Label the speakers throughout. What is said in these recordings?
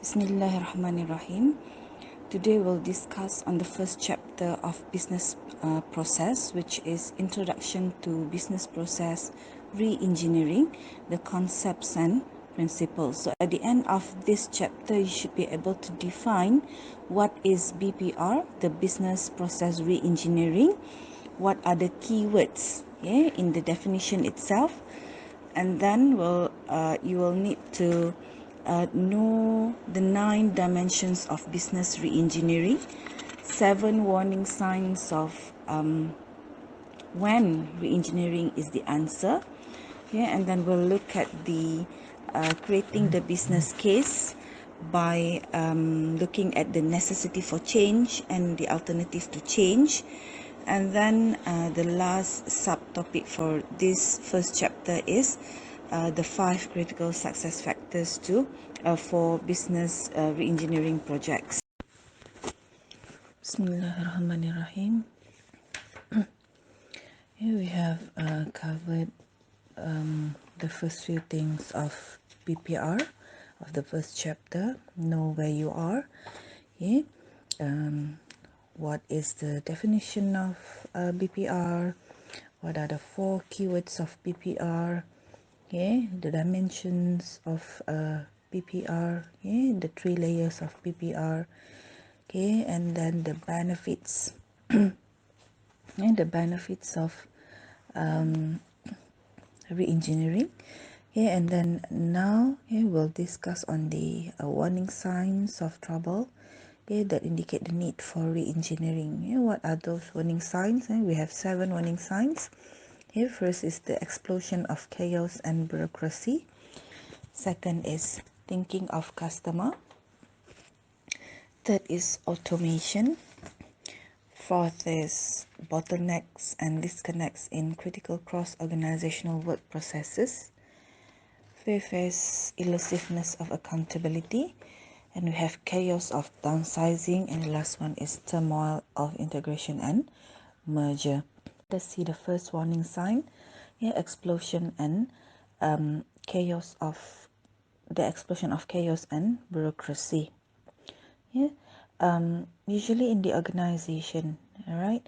Speaker 1: Bismillahirrahmanirrahim. Today we'll discuss on the first chapter of business process, which is Introduction to Business Process Reengineering, the concepts and principles. So at the end of this chapter, you should be able to define what is BPR, the Business Process Reengineering, what are the keywords in the definition itself, and then you will need to know the 9 dimensions of business reengineering, 7 warning signs of when reengineering is the answer, and then we'll look at the creating the business case by looking at the necessity for change and the alternative to change. And then the last subtopic for this first chapter is the 5 critical success factors for business reengineering projects. Bismillahirrahmanirrahim. Here we have covered the first few things of BPR of the first chapter. Know where you are. What is the definition of BPR? What are the 4 keywords of BPR? The dimensions of BPR, the 3 layers of BPR, and then the benefits, and the benefits of reengineering. And then now we'll discuss on the warning signs of trouble that indicate the need for reengineering. What are those warning signs? We have 7 warning signs. First is the explosion of chaos and bureaucracy. Second is thinking of customer. Third is automation. Fourth is bottlenecks and disconnects in critical cross-organizational work processes. Fifth is elusiveness of accountability. And we have chaos of downsizing, and the last one is turmoil of integration and merger. Let's see the first warning sign. Explosion and chaos of chaos and bureaucracy. Usually in the organization, right,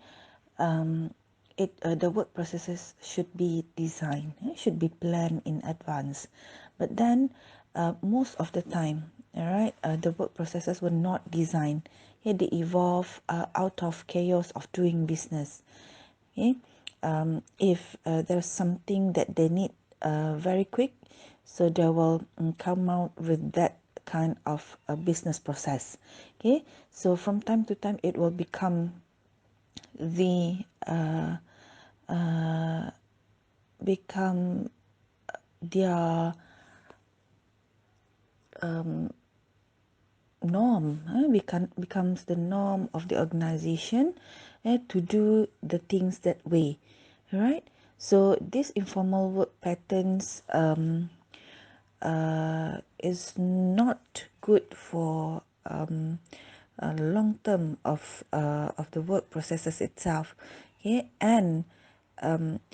Speaker 1: the work processes should be designed, should be planned in advance, but then most of the time, the work processes were not designed. They evolve out of chaos of doing business. If there's something that they need very quick, so they will come out with that kind of a business process. So from time to time it will become the their norm, becomes the norm of the organization to do the things that way, right? So these informal work patterns is not good for long term of the work processes itself, and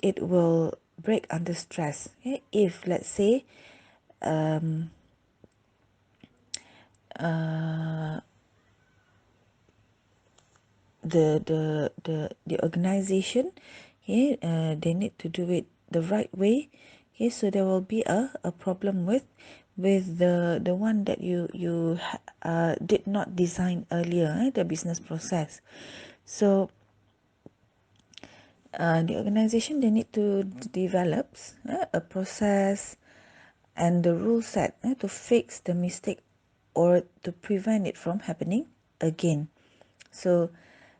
Speaker 1: it will break under stress. If let's say the organization, they need to do it the right way. So there will be a problem with the one that you did not design earlier, the business process. So the organization, they need to develop a process and the rule set to fix the mistake or to prevent it from happening again. So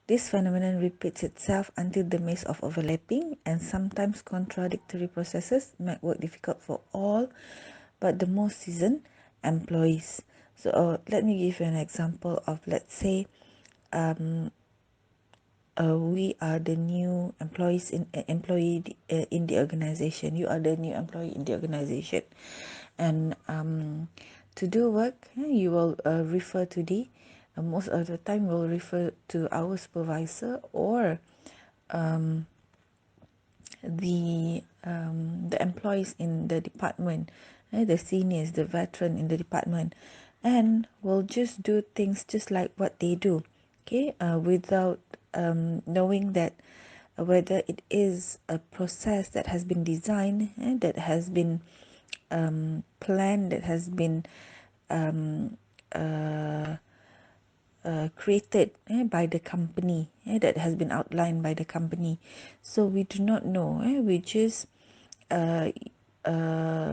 Speaker 1: this phenomenon repeats itself until the maze of overlapping and sometimes contradictory processes make work difficult for all but the most seasoned employees. So let me give you an example of, let's say, we are the new employees in the organization. You are the new employee in the organization, and to do work, you will refer to the most of the time we'll refer to our supervisor or the employees in the department, the seniors, the veteran in the department, and will just do things just like what they do, okay, without knowing that whether it is a process that has been designed, that has been planned, that has been um, uh, created by the company, that has been outlined by the company. So we do not know, we just uh,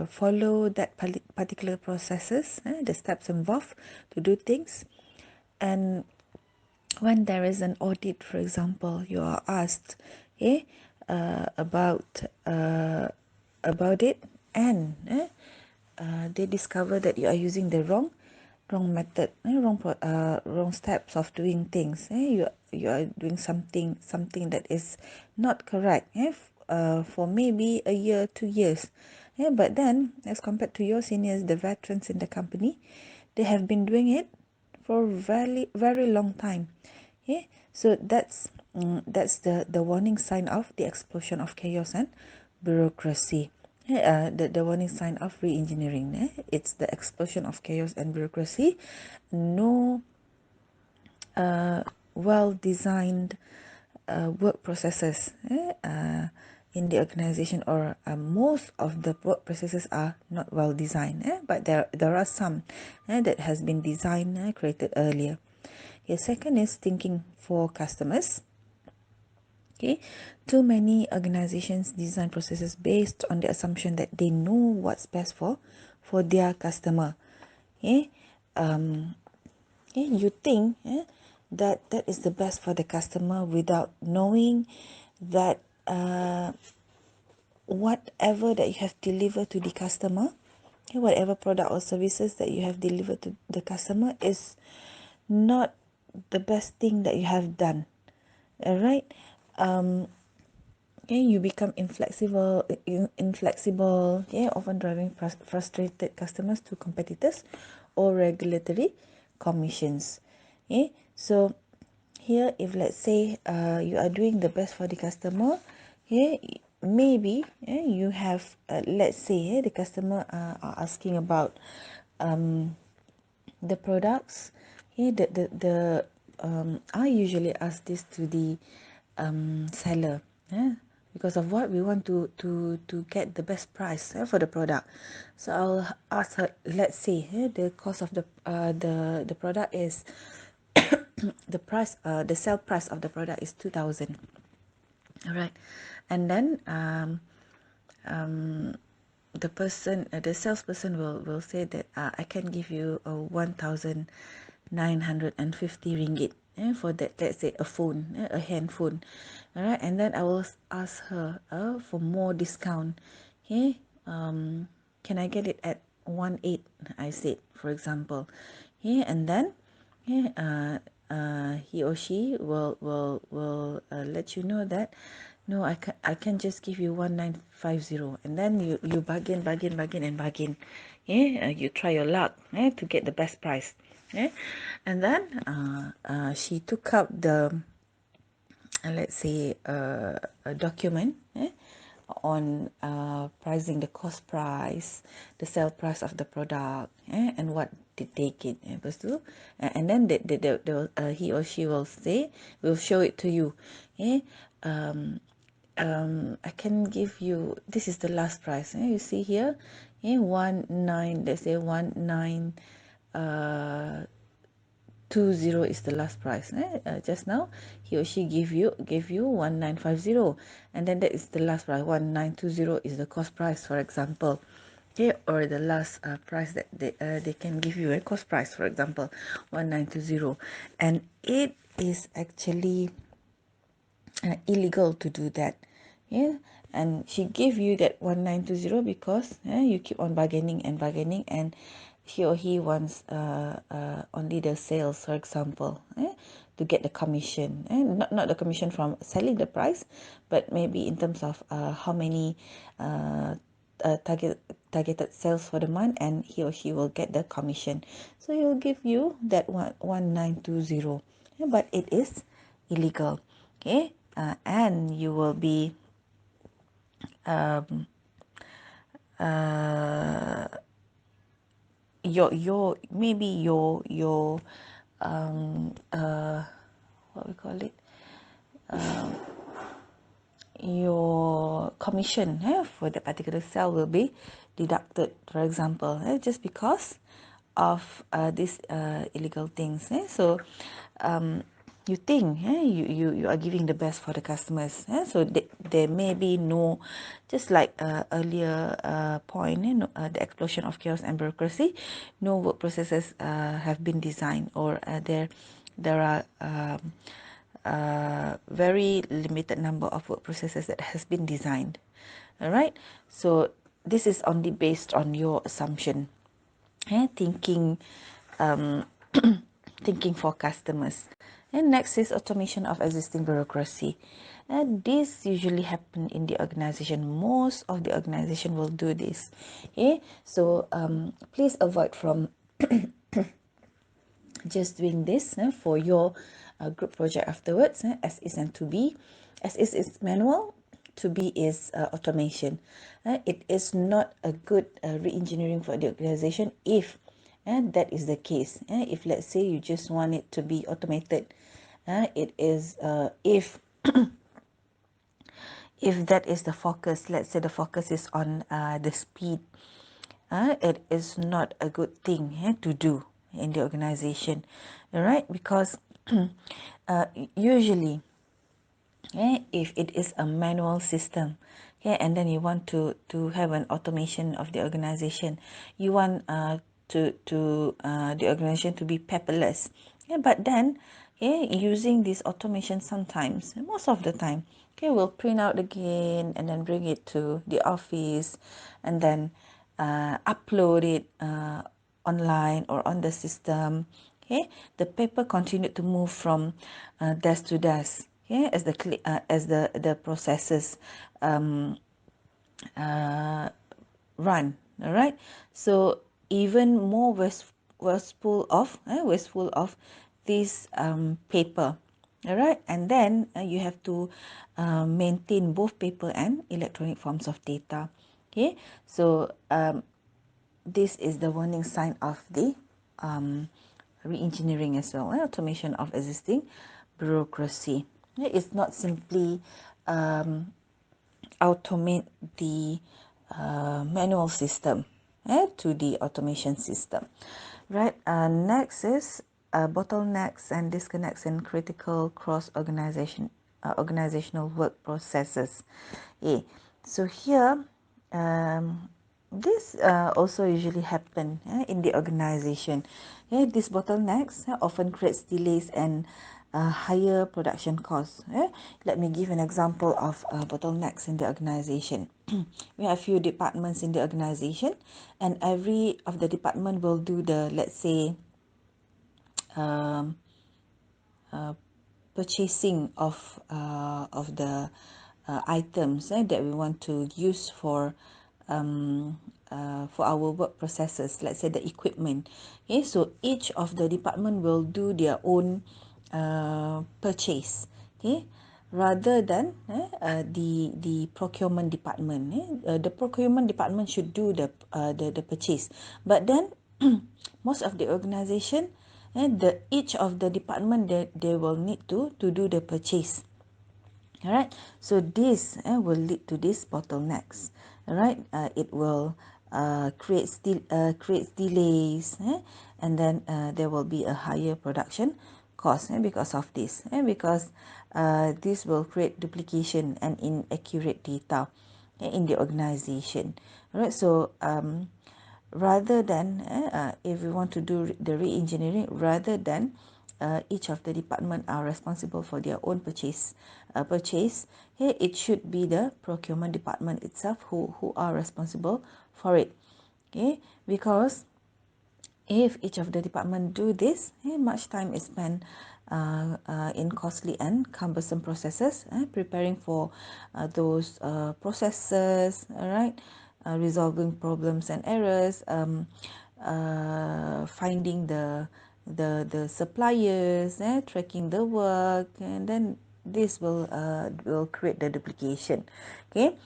Speaker 1: follow that particular processes, the steps involved to do things. And when there is an audit, for example, you are asked about it, and they discover that you are using the wrong method, wrong steps of doing things. You are doing something that is not correct. For maybe a year, 2 years. But then, as compared to your seniors, the veterans in the company, they have been doing it for very long time. So that's the warning sign of the explosion of chaos and bureaucracy. The warning sign of re-engineering. It's the explosion of chaos and bureaucracy. No well designed work processes in the organization, or most of the work processes are not well designed, but there are some that has been designed, created earlier. Second is thinking for customers. Too many organizations design processes based on the assumption that they know what's best for their customer. Okay, you think that is the best for the customer without knowing that whatever that you have delivered to the customer, whatever product or services that you have delivered to the customer is not the best thing that you have done. All right. You become inflexible, often driving frustrated customers to competitors or regulatory commissions. So here, if let's say you are doing the best for the customer, maybe you have, let's say the customer are asking about the products. I usually ask this to the seller, because of what we want to get the best price for the product. So I'll ask her, let's say the cost of the product is the sale price of the product is 2,000. All right, and then the salesperson will say that I can give you 1,950 ringgit for that, let's say a phone, a handphone. All right, and then I will ask her for more discount. Okay, can I get it at 1,800? I said, for example. And then he or she will let you know that no, I can just give you 1,950, and then you bargain and bargain. You try your luck to get the best price. And then she took up the let's say a document on pricing, the cost price, the sale price of the product, and what did they get. Lepas tu, and then he or she will show it to you. I can give you, this is the last price. You see here, 1,900, let's say 1,920 is the last price. Just now he or she gave you 1,950, and then that is the last price. 1,920 is the cost price, for example. Or the last price that they can give you, a cost price, for example, 1,920, and it is actually illegal to do that. And she gave you that 1,920 because you keep on bargaining, and she or he wants only the sales, for example, to get the commission, not the commission from selling the price, but maybe in terms of how many targeted sales for the month, and he or she will get the commission. So he will give you that 1,920, but it is illegal. And you will be um, uh, maybe your what we call it, your commission for that particular cell will be deducted, for example, just because of these illegal things. So you think you are giving the best for the customers. So there may be no, just like earlier point, the explosion of chaos and bureaucracy, no work processes have been designed, or there are very limited number of work processes that has been designed. All right, so this is only based on your assumption, thinking thinking for customers. And next is automation of existing bureaucracy. And this usually happen in the organization. Most of the organization will do this. Okay, so please avoid from just doing this for your group project afterwards, as is and to be. As is manual, to be is automation. It is not a good re-engineering for the organization if that is the case. If let's say you just want it to be automated, it is if that is the focus, let's say the focus is on the speed, it is not a good thing to do in the organization, all right? Because usually, if it is a manual system, and then you want to have an automation of the organization, you want the organization to be paperless, but then using this automation, sometimes, most of the time, we'll print out again and then bring it to the office, and then upload it online or on the system. The paper continued to move from desk to desk, as the processes run. All right, so even more wasteful of this paper. All right, and then you have to maintain both paper and electronic forms of data. So this is the warning sign of the re-engineering as well, automation of existing bureaucracy. It's not simply automate the manual system to the automation system. Right. Next is bottlenecks and disconnects in critical organizational work processes. So here, this also usually happen in the organization. These bottlenecks often creates delays and higher production costs. Let me give an example of bottlenecks in the organization. We have few departments in the organization, and every of the department will do the, let's say, purchasing of the items that we want to use for our work processes, let's say the equipment. So each of the department will do their own purchase, rather than the procurement department. The procurement department should do the purchase, but then most of the organization, each of the department, they will need to do the purchase. All right, so this will lead to these bottlenecks. All right, it will create delays, and then there will be a higher production cost because of this, because this will create duplication and inaccurate data in the organization. All right, so rather than if we want to do the re-engineering, rather than each of the department are responsible for their own purchase, it should be the procurement department itself who are responsible for it. Because if each of the department do this, much time is spent in costly and cumbersome processes, preparing for those processes, all right, resolving problems and errors, finding the suppliers, tracking the work, and then this will create the duplication. The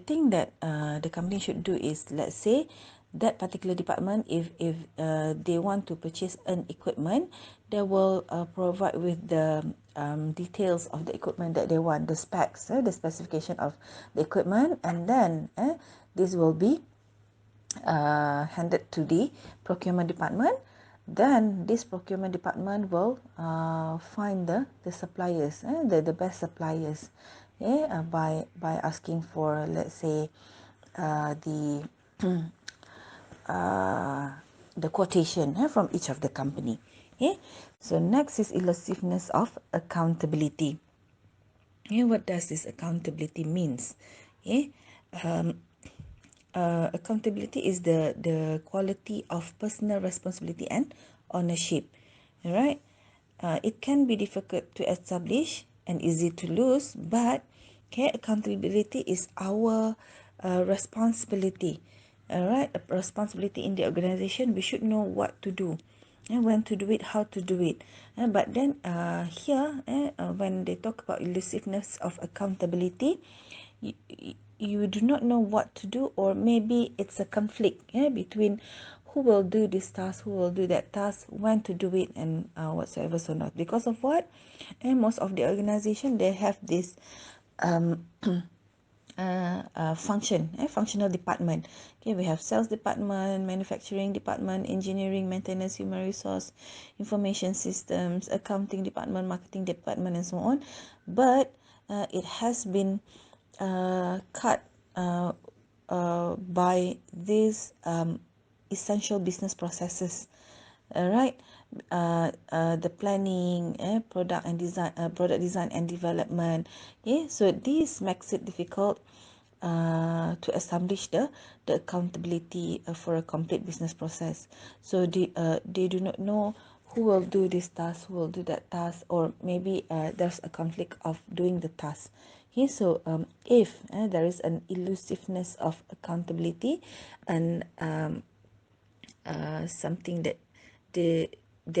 Speaker 1: thing that the company should do is, let's say, that particular department, if they want to purchase an equipment, they will provide with the details of the equipment that they want, the specs, the specification of the equipment, and then this will be handed to the procurement department. Then this procurement department will find the suppliers, the best suppliers, by asking for, let's say, the uh, the quotation from each of the company. Okay, so next is elusiveness of accountability. What does this accountability means? Okay, accountability is the quality of personal responsibility and ownership. All right, it can be difficult to establish and easy to lose, but okay, accountability is our responsibility. All right, a responsibility in the organization. We should know what to do, and when to do it, how to do it. But then here, when they talk about elusiveness of accountability, you, you do not know what to do, or maybe it's a conflict between who will do this task, who will do that task, when to do it, and whatsoever. So not because of what, and most of the organization, they have this functional department. Okay, we have sales department, manufacturing department, engineering, maintenance, human resource, information systems, accounting department, marketing department, and so on. But it has been cut by these essential business processes. Right, the planning, product design and development. Okay, so this makes it difficult to establish the accountability for a complete business process. So they do not know who will do this task, who will do that task, or maybe there's a conflict of doing the task. Okay, so if there is an elusiveness of accountability, and something that they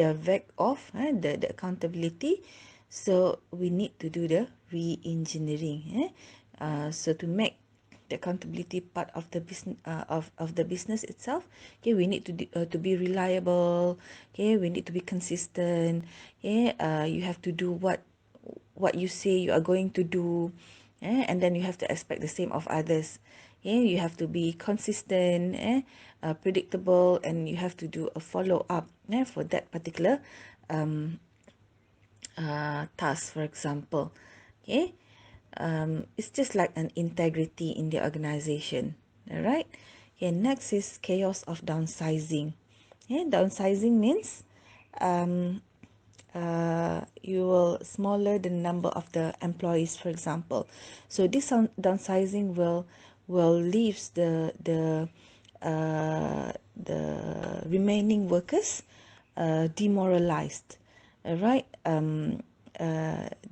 Speaker 1: are vague of, the accountability, so we need to do the re-engineering. So to make the accountability part of the business, of the business itself, okay, we need to be reliable. Okay, we need to be consistent. Okay, you have to do what you say you are going to do, and then you have to expect the same of others. You have to be consistent, predictable, and you have to do a follow up for that particular task, for example. Okay, it's just like an integrity in the organization. All right. Okay, next is chaos of downsizing. Downsizing means you will smaller the number of the employees, for example. So this downsizing will leaves the remaining workers demoralized. All right.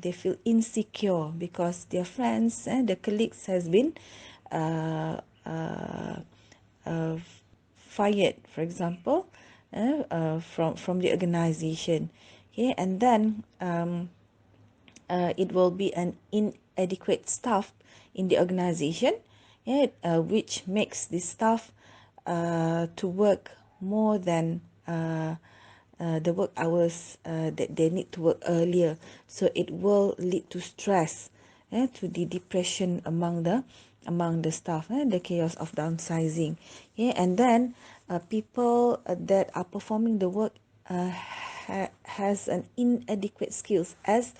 Speaker 1: They feel insecure because their friends and their colleagues has been uh, uh, uh, fired, for example, from the organization. Okay, and then it will be an inadequate staff in the organization, which makes the staff to work more than the work hours that they need to work earlier. So it will lead to stress, to the depression among the staff, the chaos of downsizing. And then people that are performing the work has an inadequate skills as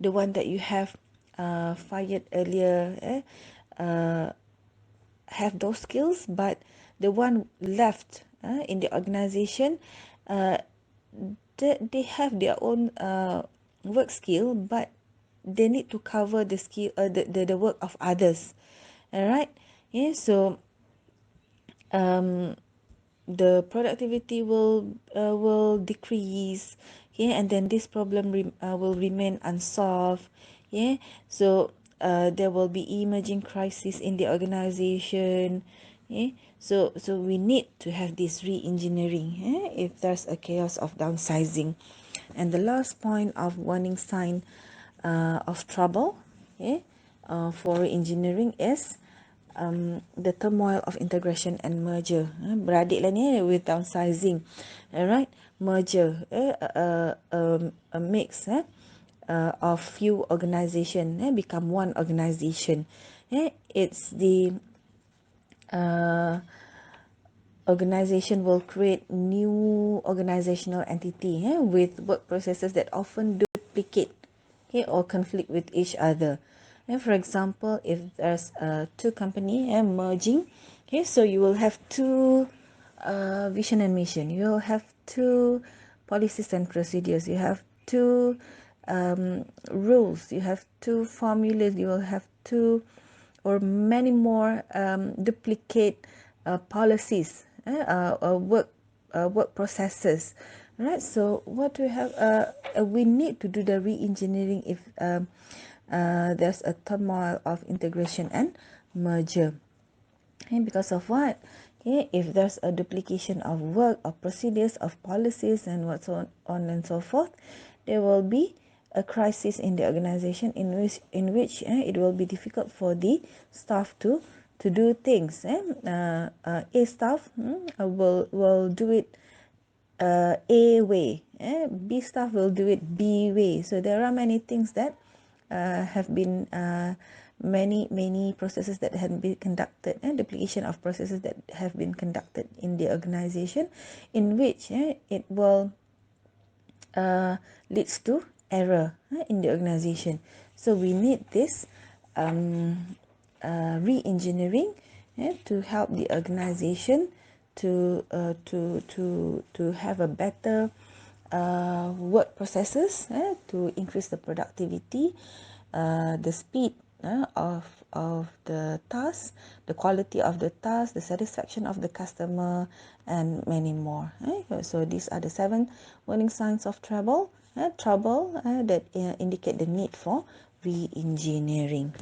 Speaker 1: the one that you have fired earlier, have those skills, but the one left in the organization, uh, they have their own work skill, but they need to cover the skill, the work of others. All right. So the productivity will decrease. And then this problem will remain unsolved. So there will be emerging crisis in the organization. So we need to have this re-engineering, if there's a chaos of downsizing. And the last point of warning sign of trouble, for engineering is the turmoil of integration and merger. Beradik lah ni with downsizing, alright, merger, a mix of few organisation become one organisation. It's the organisation will create new organizational entity with work processes that often duplicate or conflict with each other. And for example, if there's two company merging, so you will have two vision and mission. You will have two policies and procedures. You have two rules. You have two formulas. You will have two or many more duplicate policies, work processes, right? So what we have, we need to do the re-engineering if there's a turmoil of integration and merger. And because of what? Okay, if there's a duplication of work, of procedures, of policies, and what's on and so forth, there will be a crisis in the organization in which it will be difficult for the staff to do things. A staff will do it A way, B staff will do it B way. So there are many things that have been many processes that have been conducted, and duplication of processes that have been conducted in the organization, in which it will leads to error in the organization. So we need this re-engineering to help the organization to have a better work processes to increase the productivity, the speed of the task, the quality of the task, the satisfaction of the customer, and many more. So these are the 7 warning signs of trouble that indicate the need for re-engineering.